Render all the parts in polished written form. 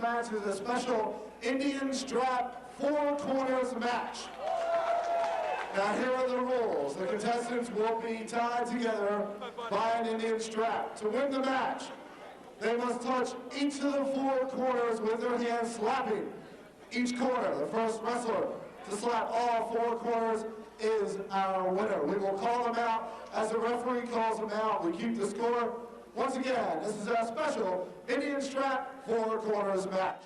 match is a special Indian strap 4 corners match. Now here are the rules. The contestants will be tied together by an Indian strap. To win the match, they must touch each of the 4 corners with their hands slapping each corner. The first wrestler to slap all 4 corners is our winner. We will call them out as the referee calls them out. We keep the score. Once again, this is our special Indian strap 4 corners match.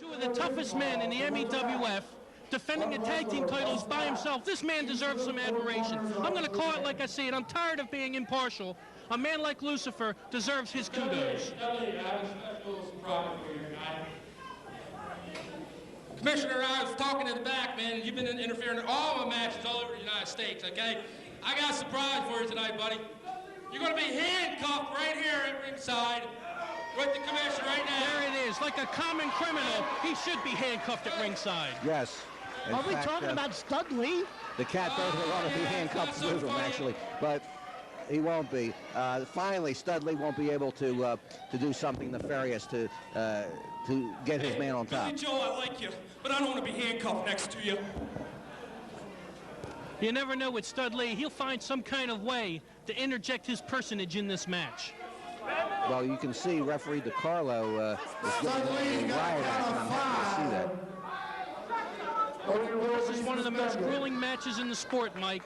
2 of the toughest men in the MEWF, defending the tag team titles by himself. This man deserves some admiration. I'm going to call it like I see it. I'm tired of being impartial. A man like Lucifer deserves his kudos. Commissioner, I was talking in the back, man, and you've been interfering in all my matches all over the United States, okay? I got a surprise for you tonight, buddy. You're going to be handcuffed right here at ringside with the commissioner right now. There it is. Like a common criminal, he should be handcuffed at ringside. Yes. Are we talking about Studley? The cat Burglar ought to be handcuffed with him, actually, but he won't be. Finally, Studley won't be able to do something nefarious to get his man on top. Billy Joe, I like you, but I don't want to be handcuffed next to you. You never know with Studley. He'll find some kind of way to interject his personage in this match. Well, you can see referee DiCarlo is getting a riot action. I'm happy to see that. This is one of the most grueling matches in the sport, Mike.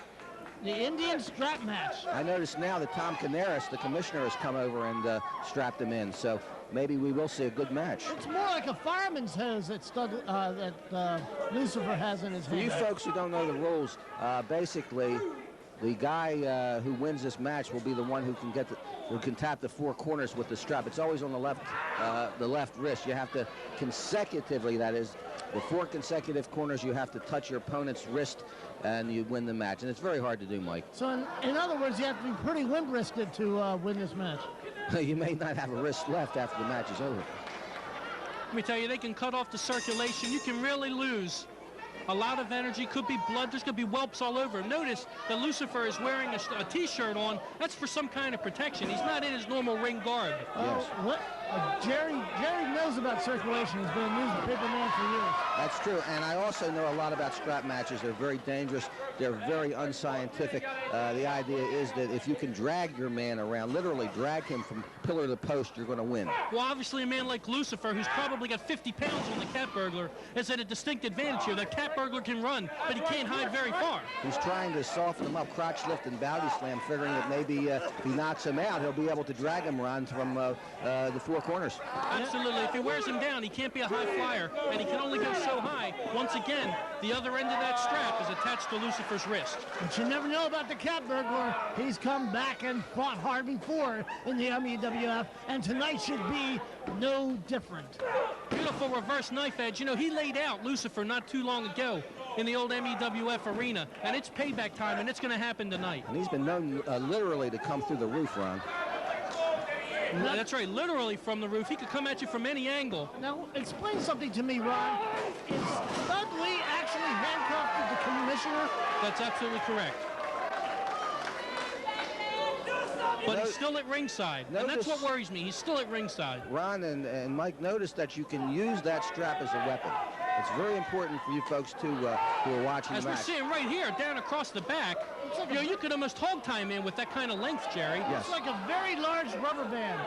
The Indian strap match. I notice now that Tom Canaris, the commissioner, has come over and strapped him in, so maybe we will see a good match. It's more like a fireman's hose that Lucifer has in his hand. For you folks who don't know the rules, basically, the guy who wins this match will be the one who can tap the 4 corners with the strap. It's always on the left wrist. You have to consecutively, that is, the 4 consecutive corners, you have to touch your opponent's wrist, and you win the match. And it's very hard to do, Mike. So in other words, you have to be pretty limp-wristed to win this match. You may not have a wrist left after the match is over. Let me tell you, they can cut off the circulation. You can really lose a lot of energy. Could be blood. There's going to be whelps all over. Notice that Lucifer is wearing a T-shirt on. That's for some kind of protection. He's not in his normal ring garb. Yes. Jerry knows about circulation. He's been a newspaper man for years. That's true, and I also know a lot about strap matches. They're very dangerous. They're very unscientific. The idea is that if you can drag your man around, literally drag him from pillar to post, you're going to win. Well, obviously a man like Lucifer, who's probably got 50 pounds on the cat burglar, is at a distinct advantage here. The cat burglar can run, but he can't hide very far. He's trying to soften him up, crotch lift and body slam, figuring that maybe if he knocks him out, he'll be able to drag him around from the 4 corners. Absolutely. If he wears him down, he can't be a high flyer, and he can only go so high. Once again, the other end of that strap is attached to Lucifer's wrist. But you never know about the cat burglar. He's come back and fought hard before in the MEWF, and tonight should be no different. Beautiful reverse knife edge. You know, he laid out Lucifer not too long ago in the old MEWF arena, and it's payback time, and it's going to happen tonight. And he's been known literally to come through the roof, Ron. That's right, literally from the roof. He could come at you from any angle. Now, explain something to me, Ron. Is Studley actually handcuffed to the commissioner? That's absolutely correct. But he's still at ringside, and that's what worries me. He's still at ringside. Ron and Mike, notice that you can use that strap as a weapon. It's very important for you folks who are watching the match. As we're seeing right here, down across the back, you could almost hog tie him in with that kind of length, Jerry. Yes. It's like a very large rubber band.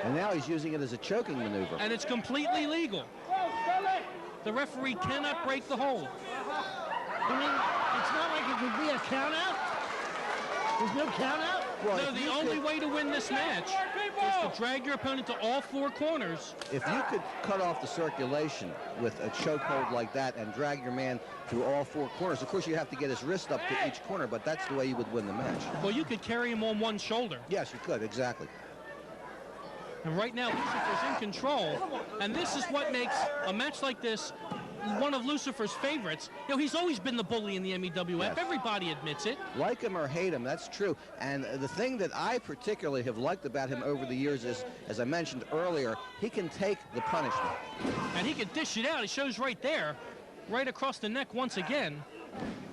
And now he's using it as a choking maneuver. And it's completely legal. The referee cannot break the hold. I mean, it's not like it could be a count out. There's no count out. Well, no, the only way to win this match is to drag your opponent to all 4 corners. If you could cut off the circulation with a chokehold like that and drag your man through all 4 corners, of course you have to get his wrist up to each corner, but that's the way you would win the match. Well, you could carry him on one shoulder. Yes, you could, exactly. And right now, Lucifer's in control, and this is what makes a match like this one of Lucifer's favorites. You know, he's always been the bully in the MEWF. Yes. Everybody admits it. Like him or hate him, that's true. And the thing that I particularly have liked about him over the years is, as I mentioned earlier, he can take the punishment. And he can dish it out. It shows right there, right across the neck once again.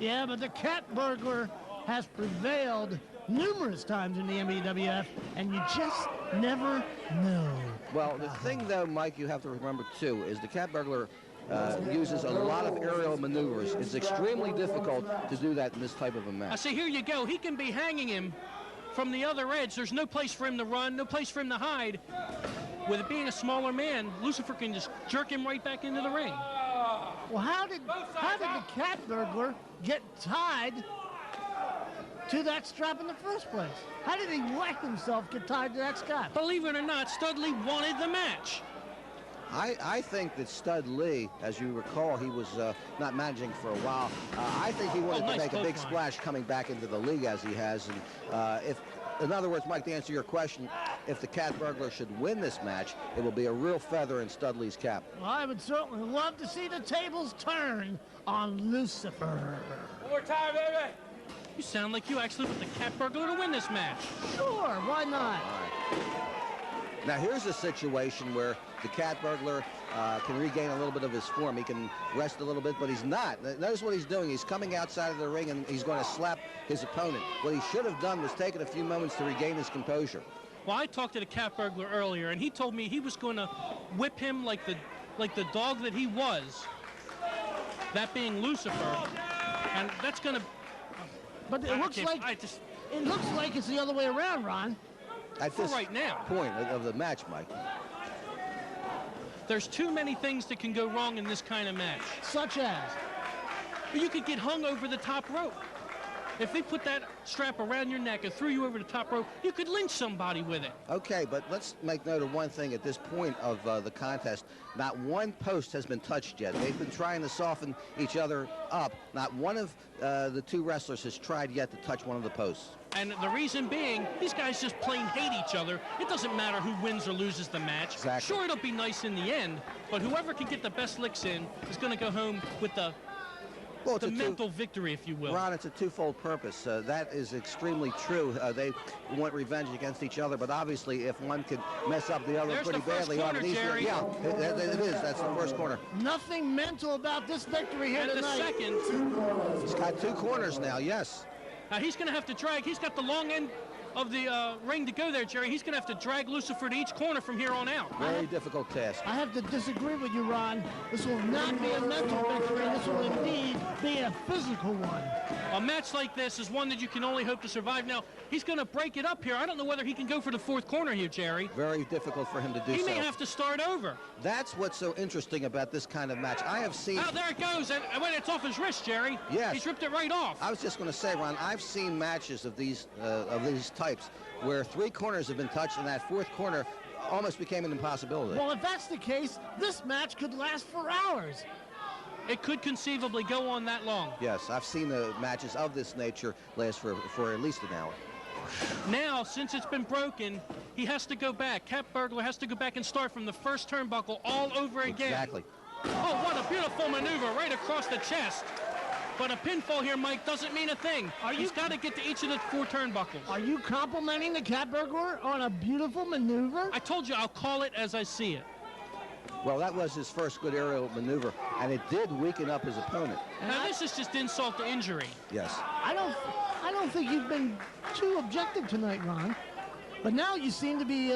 Yeah, but the cat burglar has prevailed numerous times in the MEWF, and you just never know. Well, the thing, though, Mike, you have to remember, too, is the cat burglar uses a lot of aerial maneuvers. It's extremely difficult to do that in this type of a match. I see, here you go. He can be hanging him from the other edge. There's no place for him to run, no place for him to hide. With it being a smaller man, Lucifer can just jerk him right back into the ring. Well, how did the cat burglar get tied to that strap in the first place? How did he let himself get tied to that strap? Believe it or not, Studley wanted the match. I think that Stud Lee, as you recall, he was not managing for a while. I think he wanted to make a big splash coming back into the league as he has. And in other words, Mike, to answer your question, if the cat burglar should win this match, it will be a real feather in Stud Lee's cap. Well, I would certainly love to see the tables turn on Lucifer. One more time, baby. You sound like you actually want the cat burglar to win this match. Sure, why not? Now, here's a situation where the cat burglar can regain a little bit of his form. He can rest a little bit, but he's not. Notice what he's doing. He's coming outside of the ring, and he's going to slap his opponent. What he should have done was taken a few moments to regain his composure. Well, I talked to the cat burglar earlier, and he told me he was going to whip him like the dog that he was, that being Lucifer, and that's going to... But it looks like it's the other way around, Ron. At this right now. point of the match, Mike. There's too many things that can go wrong in this kind of match. Such as? You could get hung over the top rope. If they put that strap around your neck and threw you over the top rope, you could lynch somebody with it. Okay, but let's make note of one thing. At this point of the contest, not one post has been touched yet. They've been trying to soften each other up. Not one of the two wrestlers has tried yet to touch one of the posts. And the reason being, these guys just plain hate each other. It doesn't matter who wins or loses the match. Exactly. Sure, it'll be nice in the end, but whoever can get the best licks in is going to go home with the mental victory, if you will. Ron, it's a twofold purpose. That is extremely true. They want revenge against each other, but obviously if one could mess up the other pretty badly. Corner, Jerry. Yeah, it is. That's the first corner. Nothing mental about this victory here and tonight. The second. He's got two corners now, yes. He's going to have to drag. He's got the long end of the ring to go there, Jerry. He's going to have to drag Lucifer to each corner from here on out. Very difficult task. I have to disagree with you, Ron. This will not be a mental victory. This will indeed be a physical one. A match like this is one that you can only hope to survive. Now, he's going to break it up here. I don't know whether he can go for the fourth corner here, Jerry. Very difficult for him to do so. He may have to start over. That's what's so interesting about this kind of match. I have seen... Oh, there it goes. And wait, it's off his wrist, Jerry. Yes. He's ripped it right off. I was just going to say, Ron, I've seen matches of these types where three corners have been touched and that fourth corner almost became an impossibility. Well, if that's the case, this match could last for hours. It could conceivably go on that long. Yes, I've seen the matches of this nature last for at least an hour. Now, since it's been broken, he has to go back. Cat Burglar has to go back and start from the first turnbuckle all over again. Exactly. Oh, what a beautiful maneuver right across the chest. But a pinfall here, Mike, doesn't mean a thing. He's got to get to each of the four turnbuckles. Are you complimenting the Cat Burglar on a beautiful maneuver? I told you I'll call it as I see it. Well, that was his first good aerial maneuver, and it did weaken up his opponent. Now, this is just insult to injury. Yes. I don't think you've been too objective tonight, Ron. But now you seem to be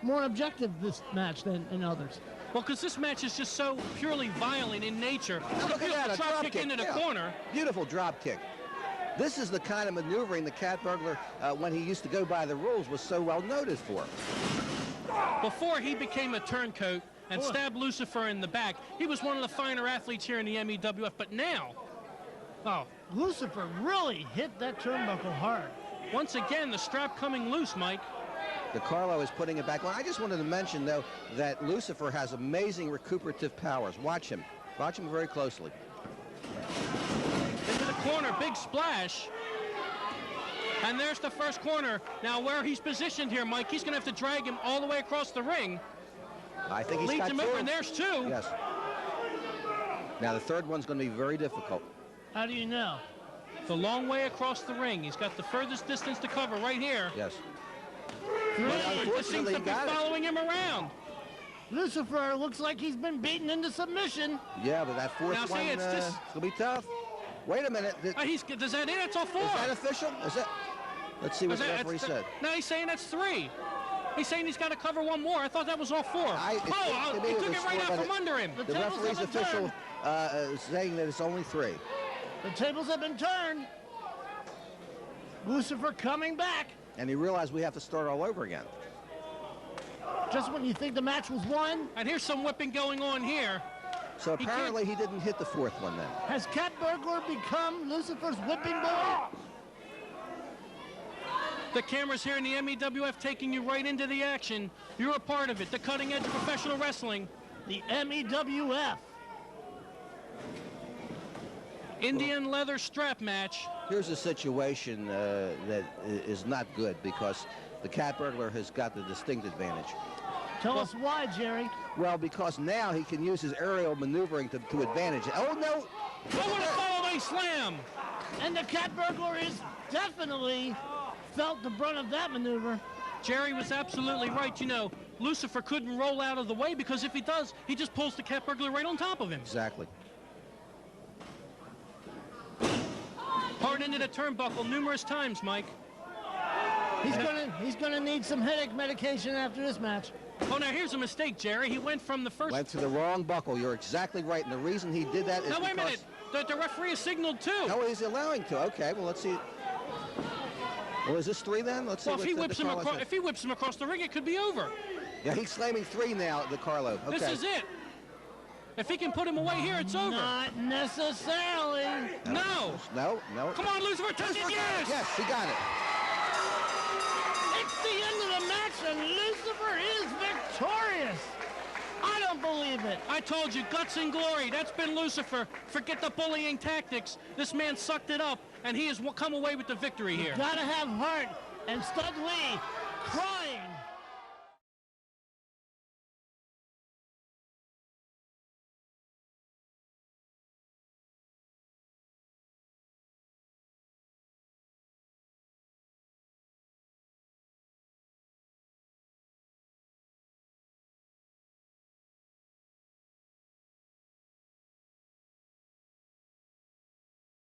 more objective this match than in others. Well, because this match is just so purely violent in nature. Look at that, a drop kick into the corner. Beautiful drop kick. This is the kind of maneuvering the Cat Burglar, when he used to go by the rules, was so well noted for. Before he became a turncoat and stabbed Lucifer in the back, he was one of the finer athletes here in the MEWF. But now, Lucifer really hit that turnbuckle hard. Once again, the strap coming loose, Mike. DeCarlo is putting it back on. I just wanted to mention, though, that Lucifer has amazing recuperative powers. Watch him. Watch him very closely. Into the corner, big splash. And there's the first corner. Now, where he's positioned here, Mike, he's going to have to drag him all the way across the ring. I think he's leads got him two. over, and there's two. Yes. Now, the third one's going to be very difficult. How do you know? The long way across the ring. He's got the furthest distance to cover right here. Yes. He seems to be following him around. Lucifer looks like he's been beaten into submission. Yeah, but that fourth one, it's going to be tough. Wait a minute. Does that in? It's all four. Is that official? Is that? Let's see what the referee said. No, he's saying that's three. He's saying he's got to cover one more. I thought that was all four. He took it right out from under him. The referee's official saying that it's only 3. The tables have been turned. Lucifer coming back. And he realized we have to start all over again. Just when you think the match was won. And here's some whipping going on here. So apparently he didn't hit the 4th one then. Has Cat Burglar become Lucifer's whipping boy? The cameras here in the MEWF taking you right into the action. You're a part of it. The cutting edge of professional wrestling. The MEWF. Indian leather strap match. Here's a situation that is not good because the Cat Burglar has got the distinct advantage. Tell us why, Jerry. Well, because now he can use his aerial maneuvering to advantage. Oh, no! Oh, what a follow-away slam! And the Cat Burglar is definitely felt the brunt of that maneuver. Jerry was absolutely right. You know, Lucifer couldn't roll out of the way because if he does, he just pulls the Cat Burglar right on top of him. Exactly. Hard into the turnbuckle numerous times, Mike. He's gonna need some headache medication after this match. Oh, now here's a mistake, Jerry. He went from the first... Went to the wrong buckle. You're exactly right. And the reason he did that is Now, wait a minute. The referee has signaled 2. No, he's allowing to. Okay, well, let's see. Well, is this 3 then? Let's see. Well, if he whips him across the ring, it could be over. Yeah, he's slamming 3 now, the Carlo. Okay. This is it. If he can put him away here, it's over. Not necessarily. No. No. Come on, Lucifer, touch it, yes! Yes, he got it. It's the end of the match, and Lucifer is victorious. I don't believe it. I told you, guts and glory. That's been Lucifer. Forget the bullying tactics. This man sucked it up, and he has come away with the victory here. Gotta have heart. And Stud Lee, cross